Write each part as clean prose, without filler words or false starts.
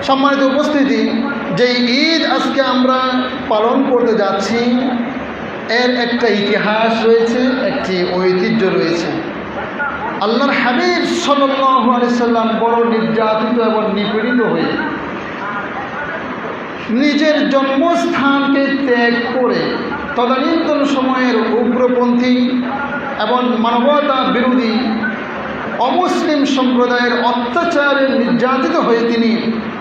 সম্মানিত উপস্থিতি, যে ঈদ আজকে আমরা পালন করতে যাচ্ছি এর একটা ইতিহাস রয়েছে, একটি ঐতিহ্য রয়েছে। আল্লাহর হাবিব সাল্লাল্লাহু আলাইহি সাল্লাম বড় নির্যাতিত এবং নিপীড়িত হয়ে নিজের জন্মস্থানকে ত্যাগ করে তদানীন্তন সময়ের উগ্রপন্থী এবং মানবতা বিরোধী অমুসলিম সম্প্রদায়ের অত্যাচারে নির্যাতিত হয়ে তিনি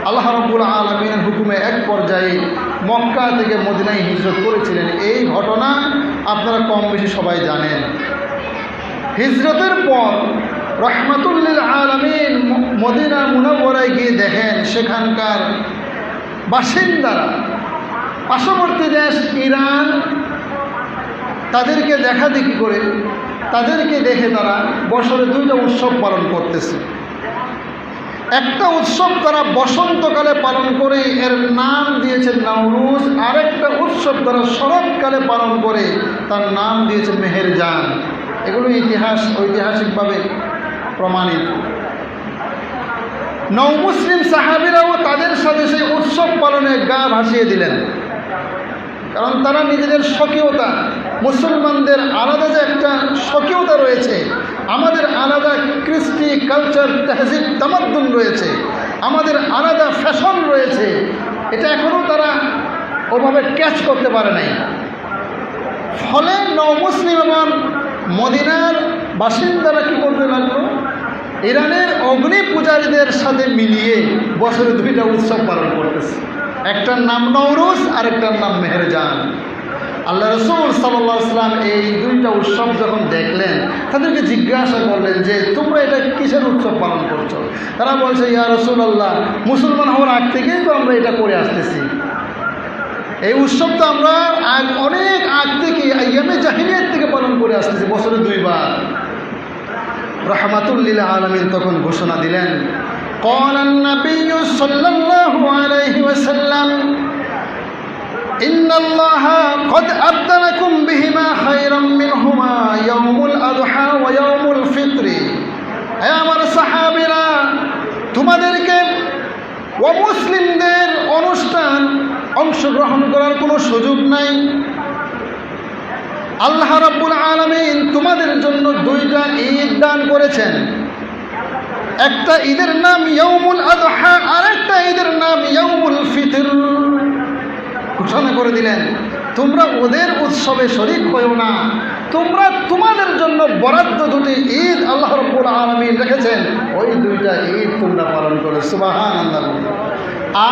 আল্লাহ রাব্বুল আলামিনের হুকুমে এক পর্যায়ে মক্কা থেকে মদিনায় হিজরত করেছিলেন। এই ঘটনা আপনারা কম বেশি সবাই জানেন। হিজরতের পর রাহমাতুল লিল আলামিন মদিনা মুনাওয়ারায় গিয়ে দেখেন সেখানকার বাসিন্দারা, পার্শ্ববর্তী দেশ ইরান, তাদেরকে দেখাদেখি করে তাদেরকে দেখে তারা বছরে দুইটা উৎসব পালন করতেছে। একটা উৎসব তারা বসন্তকালে পালন করে, এর নাম দিয়েছে নওরুজ। আরেকটা উৎসব তারা শরৎকালে পালন করে, তার নাম দিয়েছে মেহেরজান। এগুলো ঐতিহাসিকভাবে প্রমাণিত। নওমুসলিম সাহাবীরাও তাদের সাথে সেই উৎসব পালনে গা ভাসিয়ে দিলেন, কারণ তারা নিজেদের স্বকীয়তা, মুসলমানদের আলাদা যে একটা স্বকীয়তা রয়েছে, আমাদের আলাদা কৃষ্টি, কালচার, তেহজিব, তামাদ্দুন রয়েছে, আমাদের আলাদা ফ্যাশন রয়েছে, এটা এখনও তারা ওভাবে ক্যাচ করতে পারে নাই। ফলে নওমুসলিম এবং মদিনার বাসিন্দারা কী করতে লাগলো, ইরানের অগ্নি পূজারীদের সাথে মিলিয়ে বছরে দুইটা উৎসব পালন করতেছে। একটার নাম নওরুজ, আরেকটার নাম মেহেরজান। আল্লাহ রাসূল সাল্লাল্লাহু আলাইহি ওয়াসাল্লাম এই দুইটা উৎসব যখন দেখলেন, তাদেরকে জিজ্ঞাসা করলেন যে তোমরা এটা কিসের উৎসব পালন করছো? তারা বলছে, ইয়া রাসূলুল্লাহ, মুসলমান হওয়ার আগ থেকেই তো আমরা এটা করে আসতেছি। এই উৎসব তো আমরা অনেক আগ থেকে, আইয়ামে জাহিলিয়াত থেকে পালন করে আসতেছি, বছরে দুইবার। রাহমাতুল লিল আলামিন তখন ঘোষণা দিলেন, قال النبي صلى الله عليه وسلم إن الله قد أبدلكم بهما خيرا منهما يوم الأضحى ويوم الفطر। হে আমার সাহাবীরা, তোমাদেরকে অমুসলিমদের অনুষ্ঠান অংশগ্রহণ করার কোনো সুযোগ নাই। আল্লাহ রাব্বুল আলামিন তোমাদের জন্য দুইটা ঈদ দান করেছেন। একটা ঈদের নাম ইয়াউমুল আযহা, আরেকটা ঈদের নাম ইয়াউমুল ফিতর। ঘোষণা করে দিলেন, তোমরা ওদের উৎসবে শরীক হও না, তোমরা তোমাদের জন্য বরাদ্দ দুটি ঈদ আল্লাহ রাব্বুল আলামিন রেখেছেন, ওই দুইটা ঈদ তোমরা পালন করো। সুবহানাল্লাহ।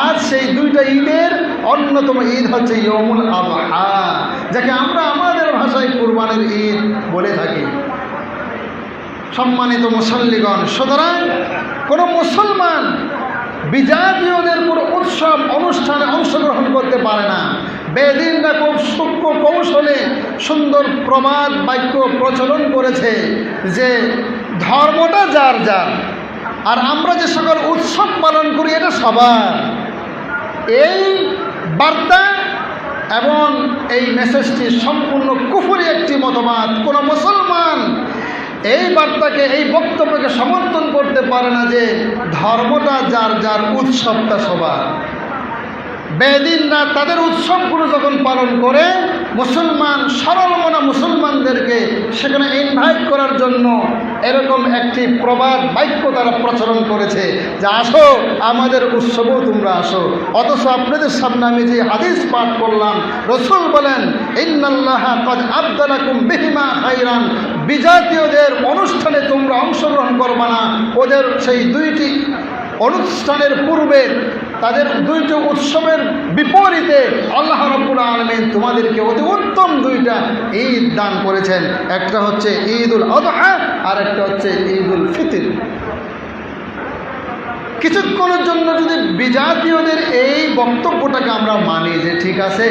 আজ সেই দুইটা ঈদের অন্যতম ঈদ হচ্ছে ইয়াউমুল আযহা, যাকে আমরা আমাদের ভাষায় কুরবানির ঈদ বলে থাকি। সম্মানিত মুসল্লিগণ, সুতরাং কোনো মুসলমান বিজাতীয়দের কোনো উৎসব অনুষ্ঠানে অংশগ্রহণ করতে পারে না। বেদিনরা খুব সূক্ষ্ম কৌশলে সুন্দর প্রবাদ বাক্য প্রচলন করেছে যে ধর্মটা যার যার, আর আমরা যে সকল উৎসব পালন করি এটা সবার। এই বার্তা এবং এই মেসেজটি সম্পূর্ণ কুফরি একটি মতবাদ। কোনো মুসলমান এই বার্তাকে, এই বক্তব্যকে সমর্থন করতে পারে না যে ধর্মটা যার যার, উৎসবটা সবার। বেদিনরা তাদের উৎসবগুলো যখন পালন করে, মুসলমান সরল মনা মুসলমানদেরকে সেখানে ইনভাইট করার জন্য এরকম একটি প্রবাদ বাক্য তারা প্রচলন করেছে যে আসো, আমাদের উৎসবেও তোমরা আসো। অথচ আপনাদের সামনে আমি যে হাদিস পাঠ করলাম, রাসূল বলেন, ইন্নাল্লাহা ক্বাদ আবদালাকুম বিহিমা খায়রান। বিজাতীয়দের অনুষ্ঠানে তোমরা অংশগ্রহণ করবা না, ওদের সেই দুইটি অনুষ্ঠানের পূর্বে, তাদের দুইটি উৎসবের বিপরীতে আল্লাহ রাব্বুল আলামিন তোমাদেরকে অতি উত্তম দুইটা ঈদ দান করেছেন। একটা হচ্ছে ঈদুল আযহা, আর একটা হচ্ছে ঈদুল ফিতর। কিছুক্ষণের জন্য যদি বিজাতীয়দের এই বক্তব্যটাকে আমরা মানি যে ঠিক আছে,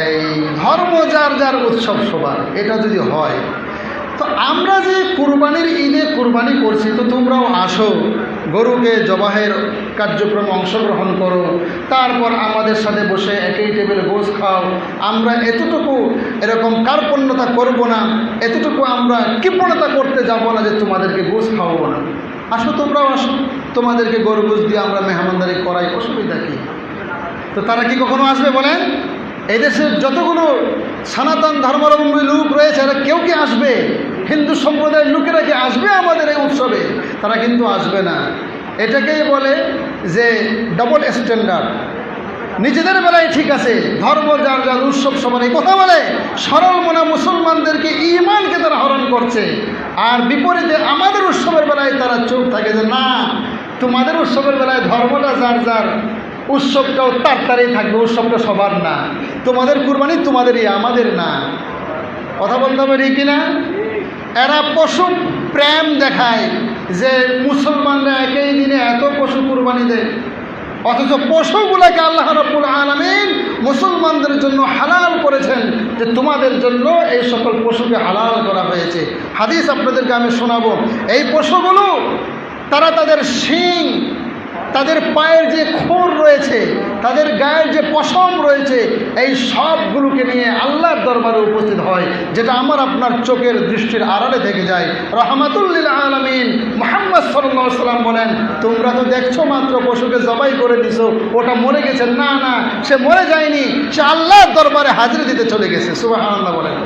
এই ধর্ম যার যার, উৎসব সবার, এটা যদি হয়, তো আমরা যে কুরবানির ঈদে কুরবানি করছি, তো তোমরাও আসো, গরুকে জবাহের কার্যক্রমে অংশগ্রহণ করো, তারপর আমাদের সাথে বসে একই টেবিলে গোশত খাও। আমরা এতটুকু এরকম কার্পণ্যতা করব না, এতটুকু আমরা কৃপণতা করতে যাব না যে তোমাদেরকে গোশত খাওয়াবো না। আসো, তোমরাও আসো। তোমাদেরকে গরুগুজ দিয়ে আমরা মেহমানদারি করাই, অসুবিধা কি? তো তারা কি কখনো আসবে বলেন? এদেশের যতগুলো সনাতন ধর্মাবলম্বী লোক রয়েছে এরা কেউ কি আসবে? হিন্দু সম্প্রদায়ের লোকেরা কি আসবে আমাদের এই উৎসবে? তারা কিন্তু আসবে না। এটাকেই বলে যে ডবল স্ট্যান্ডার্ড। নিজেদের বেলায় ঠিক আছে, ধর্ম যার যার, উৎসব সবার, এই কথা বলে সরল মনা মুসলমানদেরকে, ঈমানকে তারা হরণ করছে। আর বিপরীতে আমাদের উৎসবের বেলায় তারা চুপ থাকে যে না, তোমাদের উৎসবের বেলায় ধর্মটা যার যার, উৎসবটাও তারই থাকবে, উৎসবটা সবার না। তোমাদের কুরবানি তোমাদেরই, আমাদের না। কথা বলতে হবে ঠিক কিনা? এরা পশু প্রেম দেখায় যে মুসলমানরা একই দিনে এত পশু কুরবানি দেয়, অথচ পশুগুলাকে আল্লাহ রাব্বুল আলামিন মুসলমানদের জন্য হালাল করেছেন, যে তোমাদের জন্য এই সকল পশুকে হালাল করা হয়েছে। হাদিস আপনাদেরকে আমি শোনাবো। এই পশুগুলো তারা তাদের শিং, তাদের পায়ের যে খুর রয়েছে, তাদের গায়ের যে পশম রয়েছে, এই সবগুলোকে নিয়ে আল্লাহর দরবারে উপস্থিত হয়, যেটা আমার আপনার চোখের দৃষ্টির আড়ালে থেকে যায়। রাহমাতুল লিল আলামিন মুহাম্মদ সাল্লাল্লাহু আলাইহি ওয়াসাল্লাম বলেন, তোমরা তো দেখছো মাত্র পশুকে জবাই করে দিছো, ওটা মরে গেছে। না না, সে মরে যায়নি, সে আল্লাহর দরবারে হাজিরা দিতে চলে গেছে। সুবহানাল্লাহ বলেন।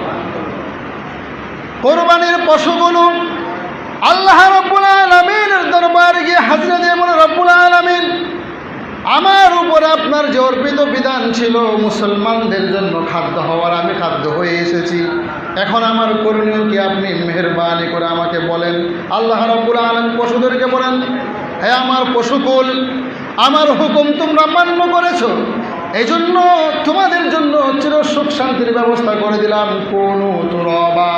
কোরবানির পশুগুলো আল্লাহ রাব্বুল আলামিনের দরবারে গিয়ে হাজিরা দিয়ে বলে, রব্বুল আলামিন, আমার উপরে আপনার যে অর্পিত বিধান ছিল মুসলমানদের জন্য খাদ্য হওয়ার, আমি খাদ্য হয়ে এসেছি। এখন আমার করণীয় কি? আপনি মেহেরবানি করে আমাকে বলেন। আল্লাহ রাব্বুল আলামিন পশুদেরকে বলেন, হে আমার পশুকুল, আমার হুকুম তোমরা মান্য করেছো, এই জন্য তোমাদের জন্য চির সুখ শান্তির ব্যবস্থা করে দিলাম। কোনো তুরবা,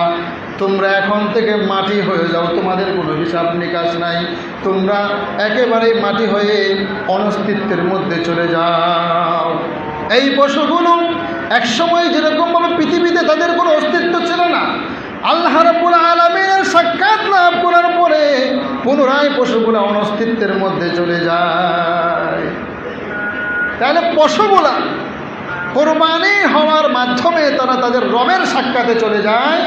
তোমরা এখন থেকে মাটি হয়ে যাও, তোমাদের কোনো হিসাব নিকাশ নাই, তোমরা একেবারেই মাটি হয়ে অনস্তিত্বের মধ্যে চলে যাও। এই পশুগুলো একসময় যেরকমভাবে পৃথিবীতে তাদের কোনো অস্তিত্ব ছিল না, আল্লাহ রাব্বুল আলামিনের সাক্ষাৎ লাভ করার পরে পুনরায় পশুগুলো অনস্তিত্বের মধ্যে চলে যায়। তাহলে পশুগুলা কোরবানি হওয়ার মাধ্যমে তারা তাদের রবের সাক্ষাতে চলে যায়,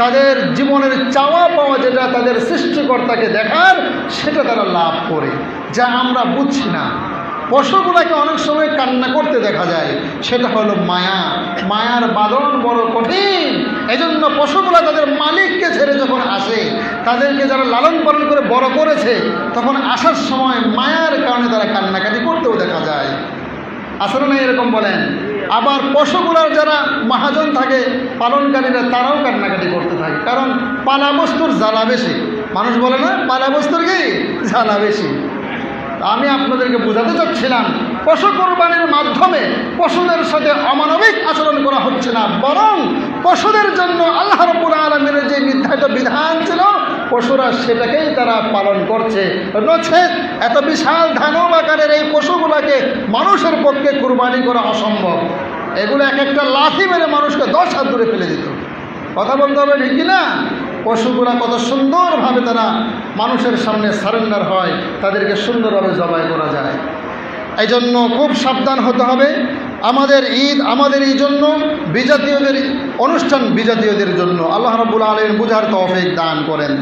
তাদের জীবনের চাওয়া পাওয়া যেটা তাদের সৃষ্টিকর্তাকে দেখার, সেটা তারা লাভ করে, যা আমরা বুঝছি না। পশুগুলাকে অনেক সময় কান্না করতে দেখা যায়, সেটা হলো মায়া। মায়ার বাঁধন বড় কঠিন। এজন্য পশুগুলা তাদের মালিককে ছেড়ে যখন আসে, তাদেরকে যারা লালন পালন করে বড় করেছে, তখন আসার সময় মায়ার কারণে তারা কান্নাকাটি করতেও দেখা যায়। আসলে না এরকম বলেন? আবার পশুগুলার যারা মহাজন থাকে, পালনকারীরা, তারাও কান্নাকাটি করতে থাকে, কারণ পালা বস্তুর জ্বালা বেশি। মানুষ বলে না, পালা বস্তুর কি জ্বালা বেশি। আমি আপনাদেরকে বোঝাতে চাচ্ছিলাম, পশু কোরবানির মাধ্যমে পশুদের সাথে অমানবিক আচরণ করা হচ্ছে না, বরং পশুদের জন্য আল্লাহ রাব্বুল আলামিনের যে নির্ধারিত বিধান ছিল, পশুরা সেটাকেই তারা পালন করছে। নচেত এত বিশাল দানব আকারের এই পশুগুলাকে মানুষের পক্ষে কুরবানি করা অসম্ভব। এগুলো এক একটা লাথি মেরে মানুষকে 10 হাত দূরে ফেলে দিত। কথা বলতে হবে ঠিক কিনা? পশুগুলা কত সুন্দরভাবে তারা মানুষের সামনে সারেন্ডার হয়, তাদেরকে সুন্দরভাবে জবাই করা যায়। এই জন্য খুব সাবধান হতে হবে। আমাদের ঈদ আমাদের এই জন্য, বিজাতীয়দের অনুষ্ঠান বিজাতীয়দের জন্য। আল্লাহ রাব্বুল আলামিন বুঝার তৌফিক দান করেন।